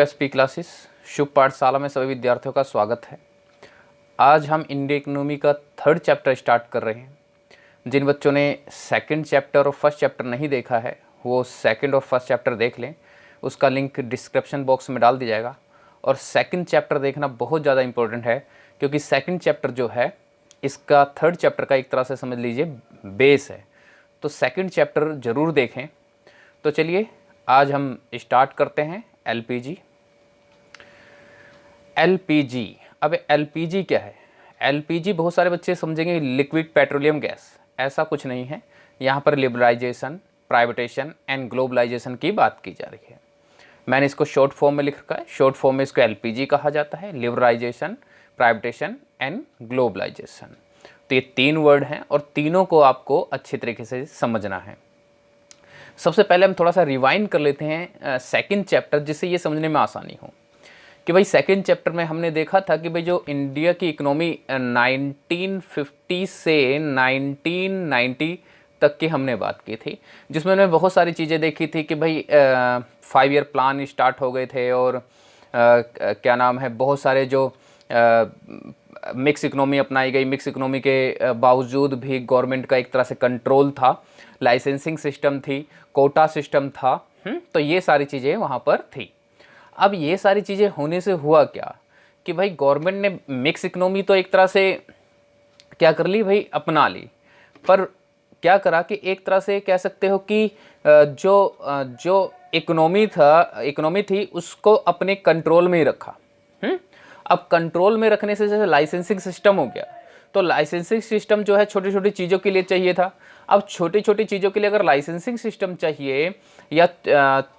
SP classes शुभ पाठशाला में सभी विद्यार्थियों का स्वागत है। आज हम इंडिया इकोनॉमी का थर्ड चैप्टर स्टार्ट कर रहे हैं। जिन बच्चों ने सेकंड चैप्टर और फर्स्ट चैप्टर नहीं देखा है वो सेकंड और फर्स्ट चैप्टर देख लें, उसका लिंक डिस्क्रिप्शन बॉक्स में डाल दिया जाएगा। और सेकंड चैप्टर देखना बहुत ज़्यादा इंपॉर्टेंट है, क्योंकि सेकंड चैप्टर जो है इसका थर्ड चैप्टर का एक तरह से समझ लीजिए बेस है। तो सेकंड चैप्टर ज़रूर देखें। तो चलिए आज हम स्टार्ट करते हैं। एलपीजी। अब एलपीजी क्या है? एलपीजी बहुत सारे बच्चे समझेंगे लिक्विड पेट्रोलियम गैस। ऐसा कुछ नहीं है। यहाँ पर लिबरलाइजेशन, प्राइवेटेशन एंड ग्लोबलाइजेशन की बात की जा रही है। मैंने इसको शॉर्ट फॉर्म में लिख रखा है। शॉर्ट फॉर्म में इसको एलपीजी कहा जाता है, लिबरलाइजेशन, प्राइवेटेशन एंड ग्लोबलाइजेशन। तो ये तीन वर्ड हैं और तीनों को आपको अच्छी तरीके से समझना है। सबसे पहले हम थोड़ा सा रिवाइंड कर लेते हैं सेकंड चैप्टर, जिससे ये समझने में आसानी हो कि भाई सेकंड चैप्टर में हमने देखा था कि भाई जो इंडिया की इकोनॉमी 1950 से 1990 तक की हमने बात की थी, जिसमें हमने बहुत सारी चीज़ें देखी थी कि भाई 5 ईयर प्लान स्टार्ट हो गए थे और क्या नाम है, बहुत सारे जो मिक्स इकोनॉमी अपनाई गई। मिक्स इकोनॉमी के बावजूद भी गवर्नमेंट का एक तरह से कंट्रोल था, लाइसेंसिंग सिस्टम थी, कोटा सिस्टम था। तो ये सारी चीज़ें वहाँ पर थी। अब ये सारी चीज़ें होने से हुआ क्या कि भाई गवर्नमेंट ने मिक्स इकोनॉमी तो एक तरह से क्या कर ली भाई, अपना ली, पर क्या करा कि एक तरह से कह सकते हो कि जो इकोनॉमी थी उसको अपने कंट्रोल में ही रखा। अब कंट्रोल में रखने से जैसे लाइसेंसिंग सिस्टम हो गया, तो लाइसेंसिंग सिस्टम जो है छोटी छोटी चीज़ों के लिए चाहिए था। अब छोटी छोटी चीज़ों के लिए अगर लाइसेंसिंग सिस्टम चाहिए या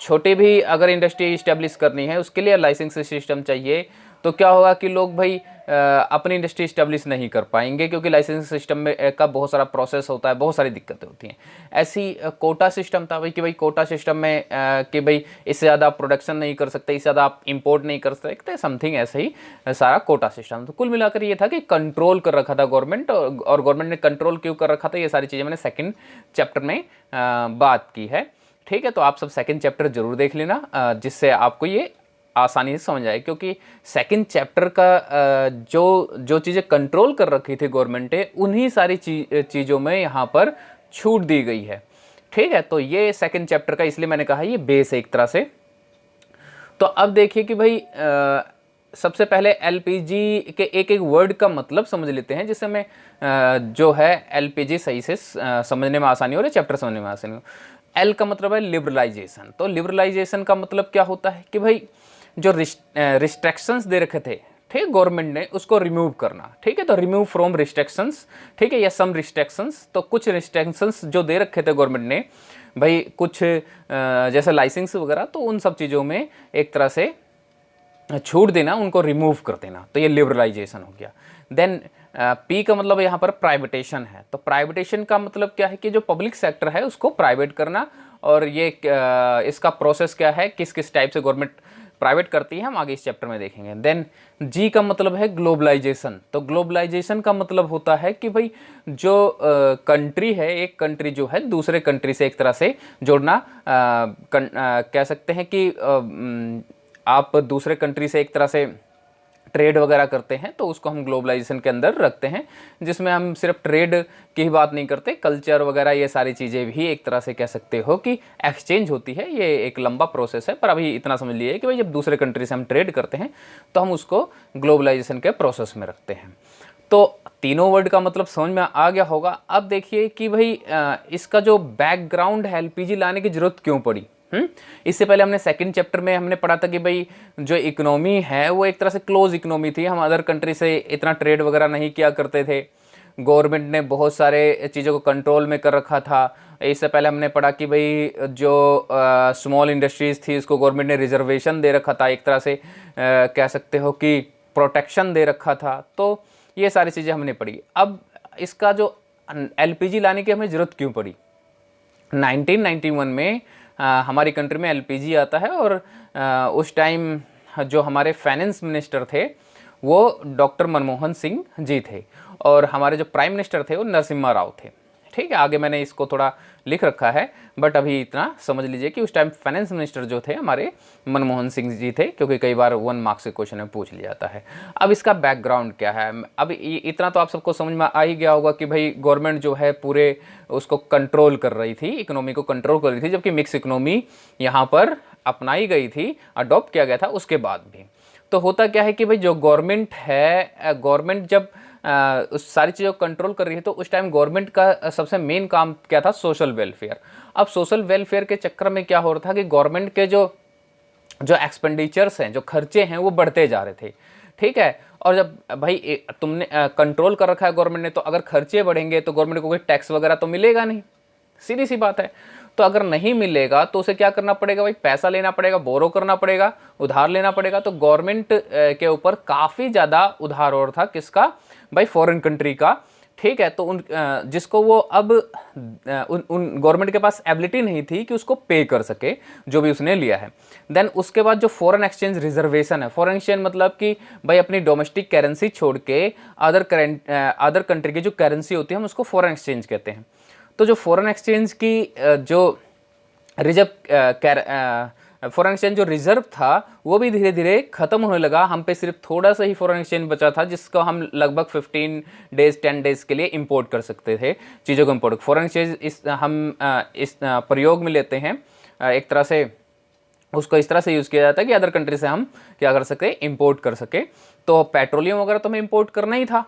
छोटे भी अगर इंडस्ट्री इस्टेब्लिश करनी है उसके लिए लाइसेंसिंग सिस्टम चाहिए, तो क्या होगा कि लोग भाई अपनी इंडस्ट्री इस्टेब्लिश नहीं कर पाएंगे, क्योंकि लाइसेंसिंग सिस्टम में का बहुत सारा प्रोसेस होता है, बहुत सारी दिक्कतें होती हैं। ऐसी कोटा सिस्टम था भाई कि भाई कोटा सिस्टम में कि भाई इससे ज़्यादा आप प्रोडक्शन नहीं कर सकते, इससे ज़्यादा आप इंपोर्ट नहीं कर सकते, समथिंग ऐसे ही सारा कोटा सिस्टम। तो कुल मिलाकर ये था कि कंट्रोल कर रखा था गवर्नमेंट, और गवर्नमेंट ने कंट्रोल क्यों कर रखा था, ये सारी चीज़ें मैंने सेकेंड चैप्टर में बात की है। ठीक है, तो आप सब सेकेंड चैप्टर जरूर देख लेना, जिससे आपको ये आसानी से समझ आए, क्योंकि सेकंड चैप्टर का जो चीज़ें कंट्रोल कर रखी थी गवर्नमेंट ने, उन्हीं सारी चीज़ों में यहाँ पर छूट दी गई है। ठीक है, तो ये सेकंड चैप्टर का इसलिए मैंने कहा ये बेस है एक तरह से। तो अब देखिए कि भाई सबसे पहले एलपीजी के एक एक वर्ड का मतलब समझ लेते हैं, जिससे हमें जो है एलपीजी सही से समझने में आसानी हो और चैप्टर समझने में आसानी हो। एल का मतलब है लिबरलाइजेशन। तो लिबरलाइजेशन का मतलब क्या होता है कि भाई जो रिस्ट्रिक्शंस दे रखे थे, ठीक, गवर्नमेंट ने उसको रिमूव करना। ठीक है, तो रिमूव फ्रॉम रिस्ट्रिक्शंस, ठीक है, या सम रिस्ट्रिक्शंस। तो कुछ रिस्ट्रिक्शंस जो दे रखे थे गवर्नमेंट ने भाई, कुछ जैसे लाइसेंस वगैरह, तो उन सब चीज़ों में एक तरह से छूट देना, उनको रिमूव कर देना, तो ये लिबरलाइजेशन हो गया। देन पी का मतलब यहाँ पर प्राइवेटेशन है। तो प्राइवेटेशन का मतलब क्या है कि जो पब्लिक सेक्टर है उसको प्राइवेट करना, और ये इसका प्रोसेस क्या है, किस किस टाइप से गवर्नमेंट प्राइवेट करती है, हम आगे इस चैप्टर में देखेंगे। देन जी का मतलब है ग्लोबलाइजेशन। तो ग्लोबलाइजेशन का मतलब होता है कि भाई जो कंट्री है, एक कंट्री जो है दूसरे कंट्री से एक तरह से जोड़ना, कह सकते हैं कि आप दूसरे कंट्री से एक तरह से ट्रेड वगैरह करते हैं, तो उसको हम ग्लोबलाइजेशन के अंदर रखते हैं, जिसमें हम सिर्फ ट्रेड की ही बात नहीं करते, कल्चर वगैरह ये सारी चीज़ें भी एक तरह से कह सकते हो कि एक्सचेंज होती है। ये एक लंबा प्रोसेस है, पर अभी इतना समझ लिए कि भाई जब दूसरे कंट्री से हम ट्रेड करते हैं तो हम उसको ग्लोबलाइजेशन के प्रोसेस में रखते हैं। तो तीनों वर्ड का मतलब समझ में आ गया होगा। अब देखिए कि भाई इसका जो बैकग्राउंड है, एलपीजी लाने की जरूरत क्यों पड़ी। इससे पहले हमने सेकंड चैप्टर में हमने पढ़ा था कि भाई जो इकोनॉमी है वो एक तरह से क्लोज इकोनॉमी थी, हम अदर कंट्री से इतना ट्रेड वगैरह नहीं किया करते थे, गवर्नमेंट ने बहुत सारे चीज़ों को कंट्रोल में कर रखा था। इससे पहले हमने पढ़ा कि भाई जो स्मॉल इंडस्ट्रीज़ थी उसको गवर्नमेंट ने रिजर्वेशन दे रखा था, एक तरह से कह सकते हो कि प्रोटेक्शन दे रखा था। तो ये सारी चीज़ें हमने पढ़ी। अब इसका जो एलपीजी लाने की हमें ज़रूरत क्यों पड़ी। 1991 में हमारी कंट्री में एलपीजी आता है, और उस टाइम जो हमारे फाइनेंस मिनिस्टर थे वो डॉक्टर मनमोहन सिंह जी थे, और हमारे जो प्राइम मिनिस्टर थे वो नरसिम्हा राव थे। ठीक है, आगे मैंने इसको थोड़ा लिख रखा है, बट अभी इतना समझ लीजिए कि उस टाइम फाइनेंस मिनिस्टर जो थे हमारे मनमोहन सिंह जी थे, क्योंकि कई बार 1 मार्क्स के क्वेश्चन में पूछ लिया जाता है। अब इसका बैकग्राउंड क्या है, अब इतना तो आप सबको समझ में आ ही गया होगा कि भाई गवर्नमेंट जो है पूरे उसको कंट्रोल कर रही थी, इकोनॉमी को कंट्रोल कर रही थी, जबकि मिक्स इकोनॉमी यहाँ पर अपनाई गई थी, अडॉप्ट किया गया था उसके बाद भी। तो होता क्या है कि भाई जो गवर्नमेंट है, गवर्नमेंट जब उस सारी चीज़ों को कंट्रोल कर रही है, तो उस टाइम गवर्नमेंट का सबसे मेन काम क्या था, सोशल वेलफेयर। अब सोशल वेलफेयर के चक्कर में क्या हो रहा था कि गवर्नमेंट के जो एक्सपेंडिचर्स हैं, जो खर्चे हैं, वो बढ़ते जा रहे थे, ठीक है। और जब भाई तुमने कंट्रोल कर रखा है गवर्नमेंट ने, तो अगर खर्चे बढ़ेंगे तो गवर्नमेंट को कोई टैक्स वगैरह तो मिलेगा नहीं, सीधी सी बात है। तो अगर नहीं मिलेगा तो उसे क्या करना पड़ेगा भाई, पैसा लेना पड़ेगा, बोरो करना पड़ेगा, उधार लेना पड़ेगा। तो गवर्नमेंट के ऊपर काफ़ी ज़्यादा उधार और था, किसका भाई, फॉरेन कंट्री का, ठीक है। तो जिसको वो अब उन गवर्नमेंट के पास एबिलिटी नहीं थी कि उसको पे कर सके जो भी उसने लिया है। देन उसके बाद जो फॉरेन एक्सचेंज रिजर्वेशन है, फॉरेन एक्सचेंज मतलब कि भाई अपनी डोमेस्टिक करेंसी छोड़ के अदर कंट्री की जो करेंसी होती है हम उसको फॉरेन एक्सचेंज कहते हैं। तो जो फॉरेन एक्सचेंज की जो फॉरेन एक्सचेंज जो रिजर्व था वो भी धीरे धीरे खत्म होने लगा। हम पे सिर्फ थोड़ा सा ही फॉरेन एक्सचेंज बचा था, जिसको हम लगभग 15 डेज 10 डेज के लिए इंपोर्ट कर सकते थे चीज़ों को इंपोर्ट। फॉरेन एक्सचेंज हम इस प्रयोग में लेते हैं, एक तरह से उसको इस तरह से यूज़ किया जाता है कि अदर कंट्री से हम क्या कर सके, इंपोर्ट कर सके। तो पेट्रोलियम वगैरह तो हमें इंपोर्ट करना ही था।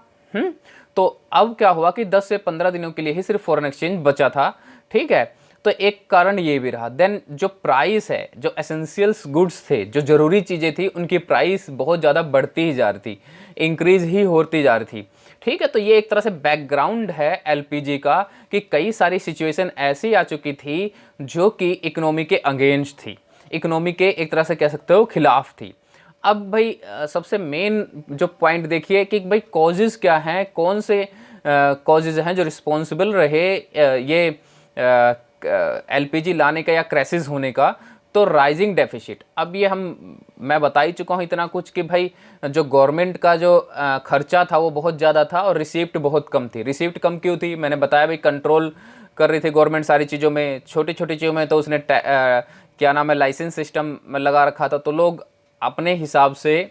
तो अब क्या हुआ कि 10 से 15 दिनों के लिए ही सिर्फ फॉरेन एक्सचेंज बचा था, ठीक है। तो एक कारण ये भी रहा। देन जो प्राइस है, जो एसेंशियल्स गुड्स थे, जो ज़रूरी चीज़ें थी, उनकी प्राइस बहुत ज़्यादा बढ़ती ही जा रही थी, इंक्रीज ही होती जा रही थी, ठीक है। तो ये एक तरह से बैकग्राउंड है एलपीजी का, कि कई सारी सिचुएशन ऐसी आ चुकी थी जो कि इकोनॉमी के अगेंस्ट थी, इकोनॉमी के एक तरह से कह सकते हो खिलाफ थी। अब भाई सबसे मेन जो पॉइंट देखिए कि भाई कॉजेज़ क्या हैं, कौन से कॉजेज़ हैं जो रिस्पॉन्सिबल रहे ये एलपीजी लाने का या क्राइसिस होने का। तो राइजिंग डेफिसिट, अब ये मैं बता ही चुका हूँ इतना कुछ कि भाई जो गवर्नमेंट का जो खर्चा था वो बहुत ज़्यादा था और रिसीप्ट बहुत कम थी। रिसीप्ट कम क्यों थी, मैंने बताया भाई कंट्रोल कर रही थी गवर्नमेंट सारी चीज़ों में, छोटी छोटी चीज़ों में तो उसने क्या नाम है, लाइसेंस सिस्टम लगा रखा था, तो लोग अपने हिसाब से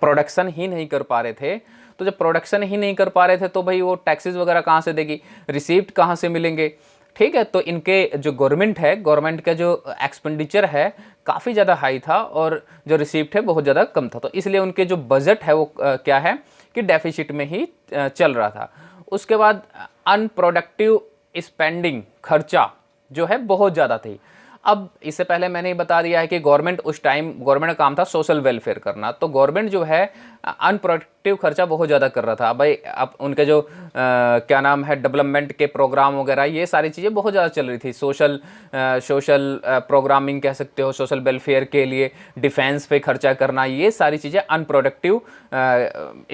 प्रोडक्शन ही नहीं कर पा रहे थे। तो जब प्रोडक्शन ही नहीं कर पा रहे थे तो भाई वो टैक्सेस वगैरह कहाँ से देगी, रिसीप्ट कहाँ से मिलेंगे, ठीक है। तो इनके जो गवर्नमेंट है, गवर्नमेंट का जो एक्सपेंडिचर है काफ़ी ज़्यादा हाई था और जो रिसीप्ट है बहुत ज़्यादा कम था। तो इसलिए उनके जो बजट है वो क्या है कि डेफिसिट में ही चल रहा था। उसके बाद अनप्रोडक्टिव स्पेंडिंग, खर्चा जो है बहुत ज़्यादा थी। अब इससे पहले मैंने ही बता दिया है कि गवर्नमेंट उस टाइम, गवर्नमेंट का काम था सोशल वेलफेयर करना, तो गवर्नमेंट जो है अनप्रोडक्टिव खर्चा बहुत ज़्यादा कर रहा था। भाई अब उनके जो क्या नाम है, डेवलपमेंट के प्रोग्राम वगैरह, ये सारी चीज़ें बहुत ज़्यादा चल रही थी। सोशल प्रोग्रामिंग कह सकते हो, सोशल वेलफेयर के लिए डिफेंस पे खर्चा करना, ये सारी चीज़ें अनप्रोडक्टिव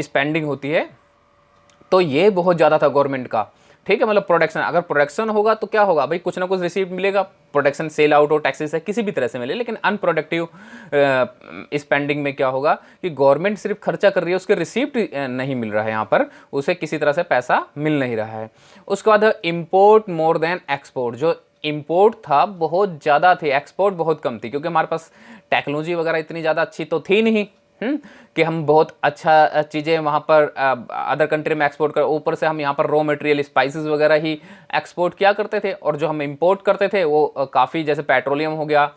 स्पेंडिंग होती है। तो ये बहुत ज़्यादा था गवर्नमेंट का, ठीक है। मतलब प्रोडक्शन, अगर प्रोडक्शन होगा तो क्या होगा भाई, कुछ ना कुछ रिसीप्ट मिलेगा, प्रोडक्शन सेल आउट हो, टैक्सेस है, किसी भी तरह से मिले। लेकिन अनप्रोडक्टिव स्पेंडिंग में क्या होगा कि गवर्नमेंट सिर्फ खर्चा कर रही है, उसके रिसीप्ट नहीं मिल रहा है, यहाँ पर उसे किसी तरह से पैसा मिल नहीं रहा है। उसके बाद इम्पोर्ट मोर देन एक्सपोर्ट, जो इम्पोर्ट था बहुत ज़्यादा थी, एक्सपोर्ट बहुत कम थी, क्योंकि हमारे पास टेक्नोलॉजी वगैरह इतनी ज़्यादा अच्छी तो थी नहीं कि हम बहुत अच्छा चीज़ें वहाँ पर अदर कंट्री में एक्सपोर्ट कर, ऊपर से हम यहाँ पर रॉ मटेरियल स्पाइसेस वगैरह ही एक्सपोर्ट किया करते थे। और जो हम इंपोर्ट करते थे वो काफ़ी, जैसे पेट्रोलियम हो गया,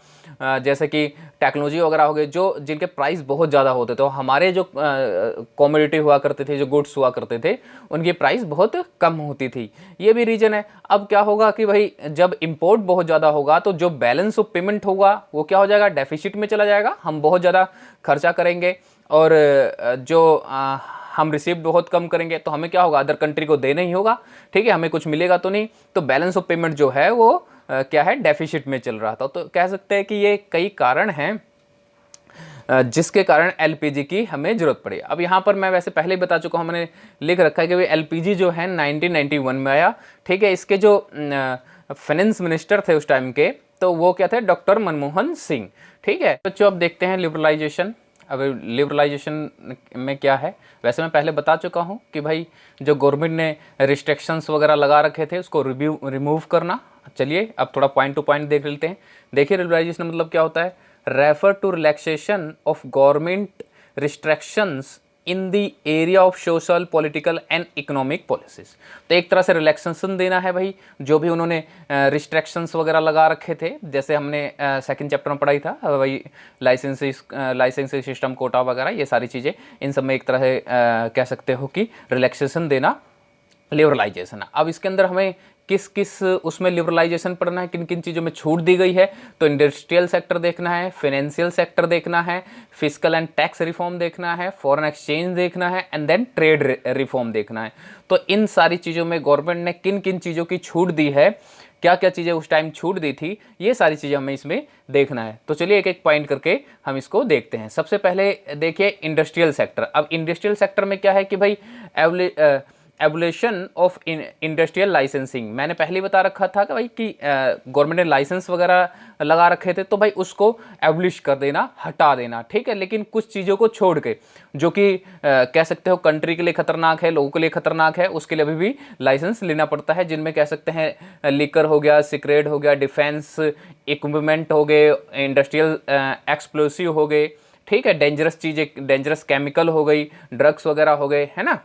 जैसे कि टेक्नोलॉजी वगैरह हो गए, जो जिनके प्राइस बहुत ज़्यादा होते थे। तो हमारे जो कॉमोडिटी हुआ करते थे, जो गुड्स हुआ करते थे, उनकी प्राइस बहुत कम होती थी। ये भी रीज़न है। अब क्या होगा कि भाई जब इंपोर्ट बहुत ज़्यादा होगा तो जो बैलेंस ऑफ पेमेंट होगा वो क्या हो जाएगा, डेफिसिट में चला जाएगा। हम बहुत ज़्यादा खर्चा करेंगे और जो हम रिसीप्ट बहुत कम करेंगे, तो हमें क्या होगा, अदर कंट्री को देना ही होगा, ठीक है, हमें कुछ मिलेगा तो नहीं। तो बैलेंस ऑफ पेमेंट जो है वो क्या है, डेफिसिट में चल रहा था। तो कह सकते हैं कि ये कई कारण हैं जिसके कारण एलपीजी की हमें ज़रूरत पड़ी। अब यहाँ पर मैं वैसे पहले ही बता चुका हूँ, मैंने लिख रखा है कि एलपीजी जो है 1991 में आया, ठीक है। इसके जो फाइनेंस मिनिस्टर थे उस टाइम के, तो वो क्या थे, डॉक्टर मनमोहन सिंह, ठीक है। बच्चों अब देखते हैं लिबरलाइजेशन। अब लिबरलाइजेशन में क्या है, वैसे मैं पहले बता चुका हूँ कि भाई जो गवर्नमेंट ने रिस्ट्रिक्शंस वगैरह लगा रखे थे उसको रिमूव करना। चलिए अब थोड़ा पॉइंट टू पॉइंट देख लेते हैं। देखिए लिबरलाइजेशन मतलब क्या होता है, refer to relaxation of government restrictions in the area of social political and economic policies. तो एक तरह से रिलैक्सेशन देना है भाई, जो भी उन्होंने रिस्ट्रिक्शंस वगैरह लगा रखे थे, जैसे हमने सेकंड चैप्टर में पढ़ाई था भाई, लाइसेंसिंग सिस्टम, कोटा वगैरह, ये सारी चीज़ें, इन सब में एक तरह से कह सकते हो कि रिलैक्सेशन देना लिबरलाइजेशन। अब इसके अंदर हमें किस किस उसमें लिबरलाइजेशन पढ़ना है, किन किन चीज़ों में छूट दी गई है। तो इंडस्ट्रियल सेक्टर देखना है, फाइनेंशियल सेक्टर देखना है, फिजिकल एंड टैक्स रिफॉर्म देखना है, फॉरेन एक्सचेंज देखना है, एंड देन ट्रेड रिफॉर्म देखना है। तो इन सारी चीज़ों में गवर्नमेंट ने किन किन चीज़ों की छूट दी है, क्या क्या चीज़ें उस टाइम छूट दी थी, ये सारी चीज़ें हमें इसमें देखना है। तो चलिए एक एक पॉइंट करके हम इसको देखते हैं। सबसे पहले देखिए इंडस्ट्रियल सेक्टर। अब इंडस्ट्रियल सेक्टर में क्या है कि भाई एबुलेशन ऑफ इंडस्ट्रियल लाइसेंसिंग, मैंने पहले ही बता रखा था कि भाई कि गवर्नमेंट ने लाइसेंस वगैरह लगा रखे थे, तो भाई उसको एबलिश कर देना, हटा देना, ठीक है। लेकिन कुछ चीज़ों को छोड़ के जो कि कह सकते हो कंट्री के लिए खतरनाक है, लोगों के लिए खतरनाक है, उसके लिए अभी भी लाइसेंस लेना पड़ता है, जिनमें कह सकते हैं लिकर हो गया, सिगरेट हो गया, डिफेंस इक्विपमेंट हो गए, इंडस्ट्रियल एक्सप्लोसिव हो गए, ठीक है, डेंजरस चीज़ें, डेंजरस केमिकल हो गई, ड्रग्स वगैरह हो गए, है ना।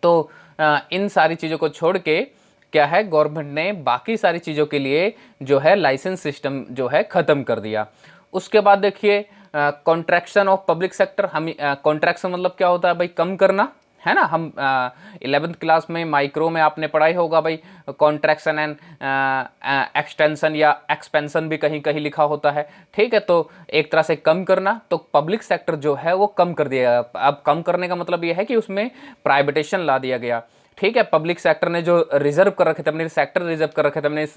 तो इन सारी चीज़ों को छोड़ के क्या है, गवर्नमेंट ने बाकी सारी चीज़ों के लिए जो है लाइसेंस सिस्टम जो है ख़त्म कर दिया। उसके बाद देखिए कॉन्ट्रैक्शन ऑफ पब्लिक सेक्टर। हम कॉन्ट्रैक्शन मतलब क्या होता है भाई, कम करना, है ना। हम 11th क्लास में माइक्रो में आपने पढ़ाई होगा भाई, कॉन्ट्रैक्शन एंड एक्सटेंशन या एक्सपेंशन भी कहीं कहीं लिखा होता है, ठीक है। तो एक तरह से कम करना, तो पब्लिक सेक्टर जो है वो कम कर दिया। अब कम करने का मतलब ये है कि उसमें प्राइवेटेशन ला दिया गया, ठीक है। पब्लिक सेक्टर ने जो रिजर्व कर रखे थे, अपने सेक्टर रिजर्व कर रखे थे, हमने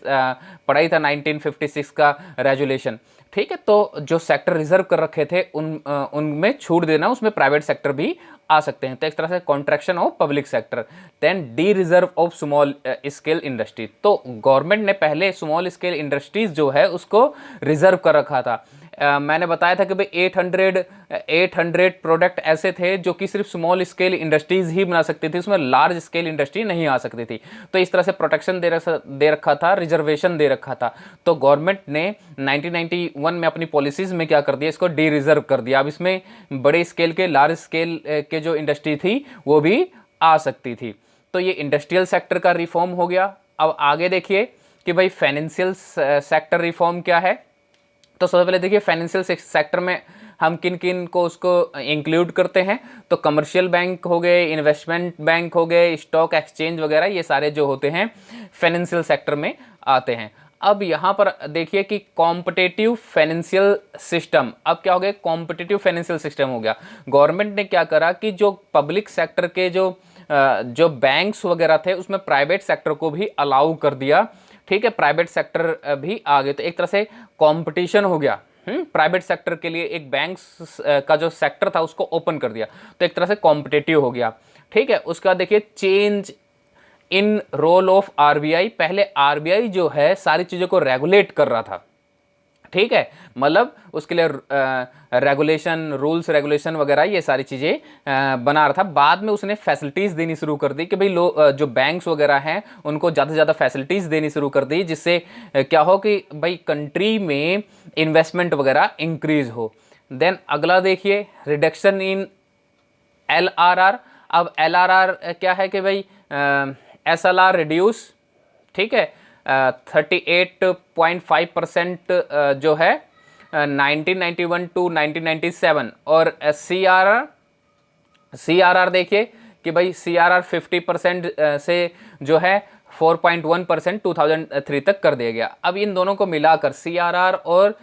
पढ़ाई था 1956 का रेजुलेशन, ठीक है। तो जो सेक्टर रिजर्व कर रखे थे उनमें छूट देना, उसमें प्राइवेट सेक्टर भी आ सकते हैं। तो एक तरह से contraction of public sector. Then the reserve of small scale industry. तो गवर्नमेंट ने पहले स्मॉल स्केल इंडस्ट्रीज जो है उसको रिजर्व कर रखा था। मैंने बताया था कि भाई 800 प्रोडक्ट ऐसे थे जो कि सिर्फ स्मॉल स्केल इंडस्ट्रीज ही बना सकती थी, उसमें लार्ज स्केल इंडस्ट्री नहीं आ सकती थी। तो इस तरह से प्रोटेक्शन दे रखा था, रिजर्वेशन दे रखा था। तो गवर्नमेंट ने 1991 में अपनी पॉलिसीज में क्या कर दिया, इसको डी रिजर्व कर दिया। अब इसमें बड़े स्केल के, लार्ज स्केल के जो इंडस्ट्री थी वो भी आ सकती थी। तो ये इंडस्ट्रियल सेक्टर का रिफॉर्म हो गया। अब आगे देखिए कि भाई फाइनेंशियल सेक्टर रिफॉर्म क्या है। तो सबसे पहले देखिए फाइनेंशियल सेक्टर में हम किन किन को उसको इंक्लूड करते हैं। तो कमर्शियल बैंक हो गए, इन्वेस्टमेंट बैंक हो गए, स्टॉक एक्सचेंज वगैरह, ये सारे जो होते हैं फाइनेंशियल सेक्टर में आते हैं। अब यहाँ पर देखिए कि कॉम्पिटिटिव फाइनेंशियल सिस्टम। अब क्या हो गया, कॉम्पिटिटिव फाइनेंशियल सिस्टम हो गया। गवर्नमेंट ने क्या करा कि जो पब्लिक सेक्टर के जो बैंक्स वगैरह थे उसमें प्राइवेट सेक्टर को भी अलाउ कर दिया, ठीक है। प्राइवेट सेक्टर भी आ गए, तो एक तरह से कंपटीशन हो गया। प्राइवेट सेक्टर के लिए एक बैंक्स का जो सेक्टर था उसको ओपन कर दिया, तो एक तरह से कॉम्पिटिटिव हो गया, ठीक है। उसका देखिए change in role of RBI. पहले आरबीआई जो है सारी चीज़ों को रेगुलेट कर रहा था, ठीक है, मतलब उसके लिए रेगुलेशन, रूल्स रेगुलेशन वगैरह ये सारी चीज़ें बना रहा था। बाद में उसने फैसिलिटीज़ देनी शुरू कर दी कि भाई जो बैंक्स वगैरह हैं उनको ज़्यादा से ज़्यादा फैसिलिटीज़ देनी शुरू कर दी, जिससे क्या हो कि भाई कंट्री में इन्वेस्टमेंट वगैरह इंक्रीज हो। देन अगला देखिए रिडक्शन इन LRR। अब LRR क्या है कि भाई SLR रिड्यूस, ठीक है, 38.5% जो है 1991 टू 1997। और CRR देखिए कि भाई CRR 50% से जो है 4.1% 2003 तक कर दिया गया। अब इन दोनों को मिलाकर CRR और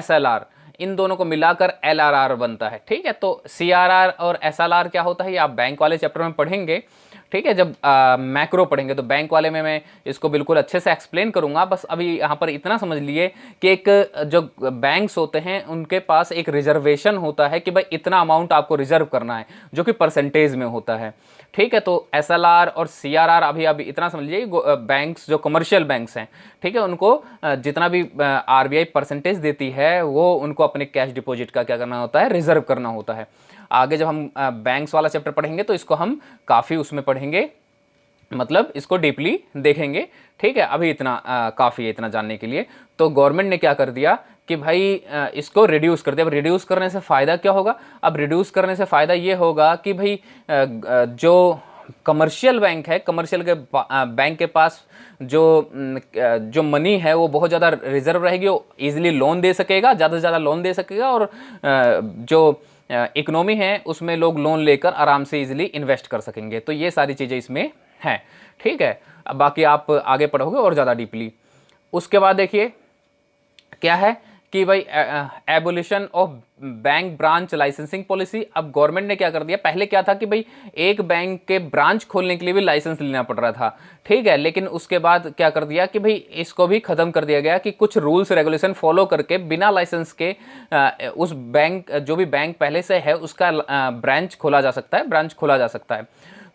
SLR, इन दोनों को मिलाकर LRR बनता है, ठीक है। तो CRR और SLR क्या होता है ये आप बैंक वाले चैप्टर में पढ़ेंगे। ठीक है। जब मैक्रो पढ़ेंगे तो बैंक वाले में मैं इसको बिल्कुल अच्छे से एक्सप्लेन करूंगा। बस अभी यहाँ पर इतना समझ लिए कि एक जो बैंक्स होते हैं उनके पास एक रिजर्वेशन होता है कि भाई इतना अमाउंट आपको रिजर्व करना है, जो कि परसेंटेज में होता है। ठीक है, तो SLR और CRR अभी इतना समझ लीजिए, बैंक्स जो कमर्शियल बैंक्स हैं, ठीक है, उनको जितना भी RBI परसेंटेज देती है वो उनको अपने कैश डिपॉजिट का क्या करना होता है, रिजर्व करना होता है। आगे जब हम बैंक्स वाला चैप्टर पढ़ेंगे तो इसको हम काफ़ी उसमें पढ़ेंगे, मतलब इसको डीपली देखेंगे। ठीक है, अभी इतना काफ़ी है इतना जानने के लिए। तो गवर्नमेंट ने क्या कर दिया कि भाई इसको रिड्यूस कर दिया। अब रिड्यूस करने से फ़ायदा क्या होगा? अब रिड्यूस करने से फ़ायदा ये होगा कि भाई जो कमर्शियल बैंक है, कमर्शियल के बैंक के पास जो मनी है वो बहुत ज़्यादा रिजर्व रहेगी, वो ईजिली लोन दे सकेगा, ज़्यादा से ज़्यादा लोन दे सकेगा, और जो इकोनॉमी है उसमें लोग लोन लेकर आराम से इजीली इन्वेस्ट कर सकेंगे। तो ये सारी चीज़ें इसमें हैं। ठीक है, अब बाकी आप आगे पढ़ोगे और ज़्यादा डीपली। उसके बाद देखिए क्या है कि भाई abolition of bank branch licensing policy. अब गवर्नमेंट ने क्या कर दिया, पहले क्या था कि भाई एक बैंक के ब्रांच खोलने के लिए भी लाइसेंस लेना पड़ रहा था। ठीक है, लेकिन उसके बाद क्या कर दिया कि भाई इसको भी ख़त्म कर दिया गया कि कुछ रूल्स रेगुलेशन फॉलो करके बिना लाइसेंस के उस बैंक, जो भी बैंक पहले से है उसका ब्रांच खोला जा सकता है, ब्रांच खोला जा सकता है।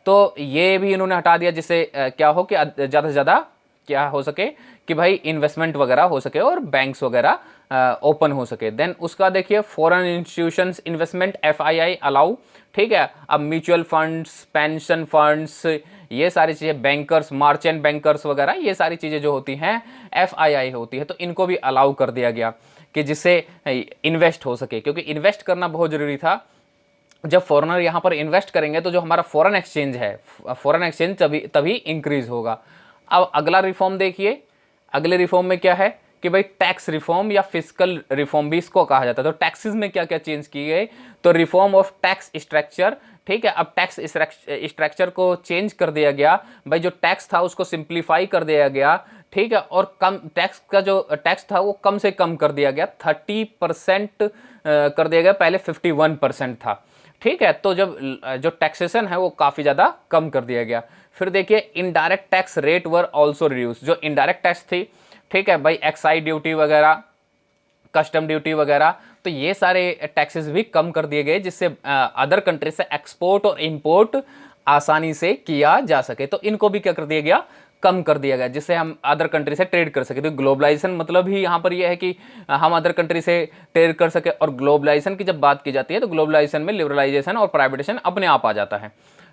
तो ये भी इन्होंने हटा दिया, जिससे क्या हो कि ज़्यादा से ज़्यादा क्या हो सके कि भाई इन्वेस्टमेंट वगैरह हो सके और बैंक्स वगैरह ओपन हो सके। देन उसका देखिए foreign institutions investment FII allow. ठीक है, अब म्यूचुअल फंड्स, पेंशन फंड्स, ये सारी चीज़ें, बैंकर्स, मार्चेंट बैंकर्स वगैरह, ये सारी चीज़ें जो होती हैं FII होती है, तो इनको भी अलाउ कर दिया गया कि जिससे इन्वेस्ट हो सके, क्योंकि इन्वेस्ट करना बहुत ज़रूरी था। जब फॉरेनर यहाँ पर इन्वेस्ट करेंगे तो जो हमारा फॉरेन एक्सचेंज है, फॉरेन एक्सचेंज तभी इंक्रीज होगा। अब अगला रिफॉर्म देखिए, अगले रिफॉर्म में क्या है कि भाई टैक्स रिफॉर्म या फिस्कल रिफॉर्म भी इसको कहा जाता है। तो टैक्सेस में क्या क्या चेंज किए गए, तो रिफॉर्म ऑफ टैक्स स्ट्रक्चर। ठीक है, अब टैक्स स्ट्रक्चर को चेंज कर दिया गया, भाई जो टैक्स था उसको सिंप्लीफाई कर दिया गया। ठीक है, और कम टैक्स का जो टैक्स था वो कम से कम कर दिया गया, 30% कर दिया गया, पहले 51% था। ठीक है, तो जब जो टैक्सेशन है वो काफ़ी ज़्यादा कम कर दिया गया। फिर देखिए indirect tax rate were also reduce. जो इनडायरेक्ट टैक्स थी, ठीक है भाई, एक्साइज ड्यूटी वगैरह, कस्टम ड्यूटी वगैरह, तो ये सारे टैक्सेस भी कम कर दिए गए, जिससे अदर कंट्री से एक्सपोर्ट और इंपोर्ट आसानी से किया जा सके। तो इनको भी क्या कर दिया गया, कम कर दिया गया, जिससे हम अदर कंट्री से ट्रेड कर सके। तो ग्लोबलाइजेशन मतलब ही यहाँ पर यह है कि हम अदर कंट्री से ट्रेड कर सके। और ग्लोबलाइजेशन की जब बात की जाती है तो ग्लोबलाइजेशन में लिबरलाइजेशन और प्राइवेटाइजेशन अपने आप आ जाता है।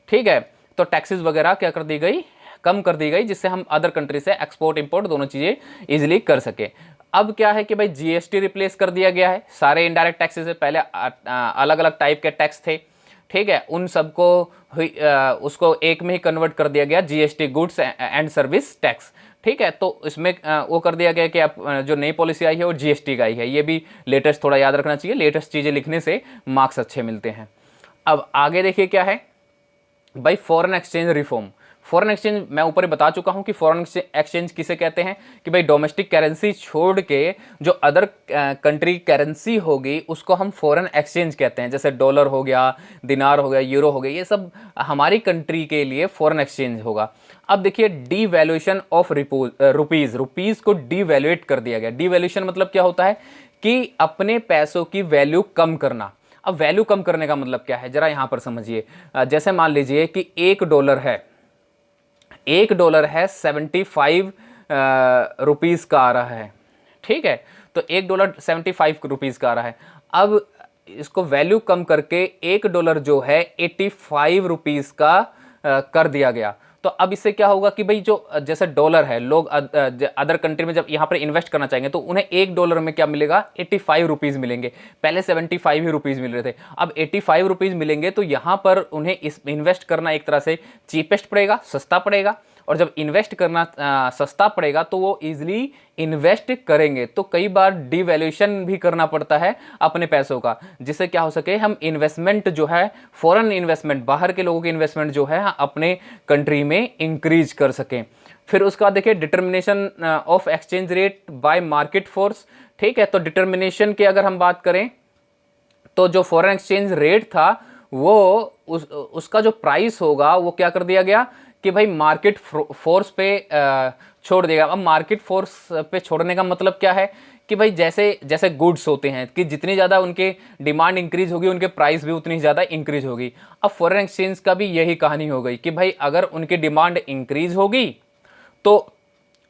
ठीक है, तो टैक्सेस वगैरह क्या कर दी गई, कम कर दी गई, जिससे हम अदर कंट्री से एक्सपोर्ट इंपोर्ट दोनों चीज़ें इजीली कर सके। अब क्या है कि भाई GST रिप्लेस कर दिया गया है। सारे इनडायरेक्ट टैक्सेस से पहले अलग अलग टाइप के टैक्स थे, ठीक है, उन सबको उसको एक में ही कन्वर्ट कर दिया गया, GST goods and service tax. ठीक है, तो इसमें वो कर दिया गया कि आप जो नई पॉलिसी आई है वो GST का ही है। ये भी लेटेस्ट थोड़ा याद रखना चाहिए, लेटेस्ट चीज़ें लिखने से मार्क्स अच्छे मिलते हैं। अब आगे देखिए क्या है भाई, foreign exchange reform. Foreign exchange मैं ऊपर ही बता चुका हूं कि फॉरेन एक्सचेंज किसे कहते हैं कि भाई डोमेस्टिक करेंसी छोड़ के जो अदर कंट्री करेंसी होगी उसको हम फॉरेन एक्सचेंज कहते हैं। जैसे डॉलर हो गया, दिनार हो गया, यूरो हो गया, ये सब हमारी कंट्री के लिए फॉरेन एक्सचेंज होगा। अब देखिए डीवैल्यूएशन ऑफ रुपीज़ को डीवैल्यूएट कर दिया गया। डीवैल्यूएशन मतलब क्या होता है कि अपने पैसों की वैल्यू कम करना। अब वैल्यू कम करने का मतलब क्या है, जरा यहां पर समझिए। जैसे मान लीजिए कि $1 है 75 रुपीज़ का आ रहा है। ठीक है, तो $1 75 रुपीज़ का आ रहा है। अब इसको वैल्यू कम करके $1 जो है 85 रुपीज़ का कर दिया गया। तो अब इससे क्या होगा कि भाई जो जैसे डॉलर है, लोग अदर कंट्री में जब यहाँ पर इन्वेस्ट करना चाहेंगे तो उन्हें $1 में क्या मिलेगा, 85 रुपीज़ मिलेंगे। पहले 75 ही रुपीज़ मिल रहे थे, अब 85 रुपीज़ मिलेंगे। तो यहाँ पर उन्हें इस इन्वेस्ट करना एक तरह से चीपेस्ट पड़ेगा, सस्ता पड़ेगा। और जब इन्वेस्ट करना सस्ता पड़ेगा तो वो ईजिली इन्वेस्ट करेंगे। तो कई बार डिवैल्यूएशन भी करना पड़ता है अपने पैसों का, जिससे क्या हो सके हम इन्वेस्टमेंट जो है, फॉरेन इन्वेस्टमेंट, बाहर के लोगों की इन्वेस्टमेंट जो है अपने कंट्री में इंक्रीज कर सकें। फिर उसके बाद देखिए determination of exchange rate by market force. ठीक है, तो डिटर्मिनेशन की अगर हम बात करें तो जो फॉरेन एक्सचेंज रेट था वो उसका जो प्राइस होगा वो क्या कर दिया गया कि भाई मार्केट फोर्स पे छोड़ देगा। अब मार्केट फोर्स पे छोड़ने का मतलब क्या है कि भाई जैसे जैसे गुड्स होते हैं कि जितनी ज़्यादा उनके डिमांड इंक्रीज होगी उनके प्राइस भी उतनी ज़्यादा इंक्रीज होगी। अब फॉरेन एक्सचेंज का भी यही कहानी हो गई कि भाई अगर उनकी डिमांड इंक्रीज होगी तो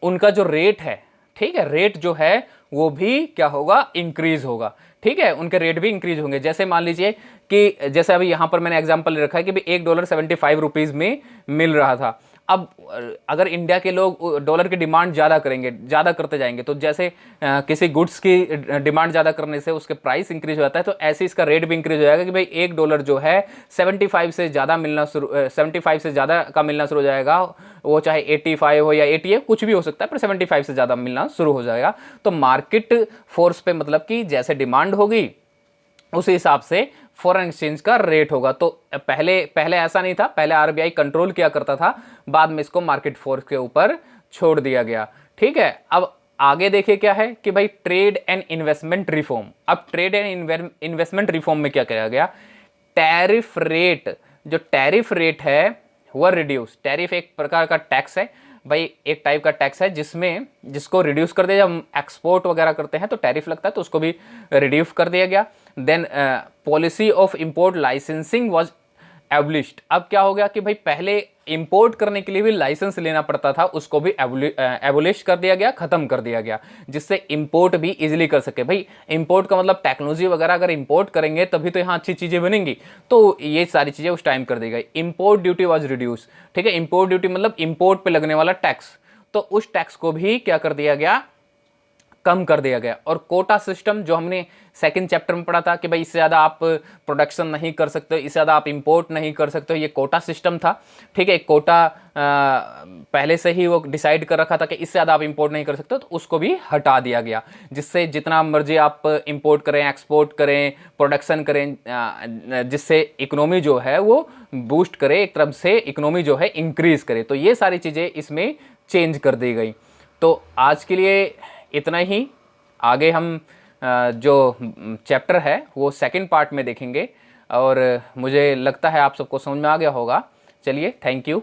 उनका जो रेट है, ठीक है, रेट जो है वो भी क्या होगा, इंक्रीज होगा। ठीक है, उनके रेट भी इंक्रीज होंगे। जैसे मान लीजिए कि जैसे अभी यहां पर मैंने एग्जांपल रखा है कि भाई $1.75 में मिल रहा था। अब अगर इंडिया के लोग डॉलर की डिमांड ज़्यादा करेंगे, ज़्यादा करते जाएंगे, तो जैसे किसी गुड्स की डिमांड ज़्यादा करने से उसके प्राइस इंक्रीज हो जाता है, तो ऐसे इसका रेट भी इंक्रीज हो जाएगा कि भाई $1 जो है 75 से ज़्यादा मिलना शुरू 75 से ज़्यादा का मिलना शुरू हो जाएगा। वो चाहे 85 हो या 80 है, कुछ भी हो सकता है, पर 75 से ज़्यादा मिलना शुरू हो जाएगा। तो मार्केट फोर्स पे मतलब कि जैसे डिमांड होगी उसी हिसाब से फॉरेन एक्सचेंज का रेट होगा। तो पहले पहले ऐसा नहीं था, पहले आरबीआई कंट्रोल किया करता था, बाद में इसको मार्केट फोर्स के ऊपर छोड़ दिया गया। ठीक है, अब आगे देखिए क्या है कि भाई ट्रेड एंड इन्वेस्टमेंट रिफॉर्म। अब ट्रेड एंड इन्वेस्टमेंट रिफॉर्म में क्या किया गया, टैरिफ रेट, जो टैरिफ रेट है वह रिड्यूस। टैरिफ एक प्रकार का टैक्स है भाई, एक टाइप का टैक्स है जिसमें जिसको रिड्यूस कर दिया। जब एक्सपोर्ट वगैरह करते हैं तो टैरिफ लगता है, तो उसको भी रिड्यूस कर दिया गया। Then policy of import licensing was abolished. अब क्या हो गया कि भाई पहले इंपोर्ट करने के लिए भी लाइसेंस लेना पड़ता था, उसको भी एबोलिश कर दिया गया, खत्म कर दिया गया, जिससे इंपोर्ट भी इजीली कर सके। भाई इंपोर्ट का मतलब टेक्नोलॉजी वगैरह अगर इंपोर्ट करेंगे तभी तो यहाँ अच्छी चीज़ें बनेंगी, तो ये सारी चीज़ें उस टाइम कर दी गई। Import duty was reduce. ठीक है, इंपोर्ट ड्यूटी मतलब इंपोर्ट पे लगने वाला टैक्स, तो उस टैक्स को भी क्या कर दिया गया, कम कर दिया गया। और कोटा सिस्टम जो हमने सेकंड चैप्टर में पढ़ा था कि भाई इससे ज़्यादा आप प्रोडक्शन नहीं कर सकते, इससे ज़्यादा आप इंपोर्ट नहीं कर सकते, ये कोटा सिस्टम था। ठीक है, कोटा पहले से ही वो डिसाइड कर रखा था कि इससे ज़्यादा आप इंपोर्ट नहीं कर सकते, तो उसको भी हटा दिया गया, जिससे जितना मर्जी आप इंपोर्ट करें, एक्सपोर्ट करें, प्रोडक्शन करें, जिससे इकोनॉमी जो है वो बूस्ट करे, एक तरफ से इकोनॉमी जो है इंक्रीज करे। तो ये सारी चीज़ें इसमें चेंज कर दी गई। तो आज के लिए इतना ही। आगे हम जो चैप्टर है वो सेकंड पार्ट में देखेंगे, और मुझे लगता है आप सबको समझ में आ गया होगा। चलिए, थैंक यू।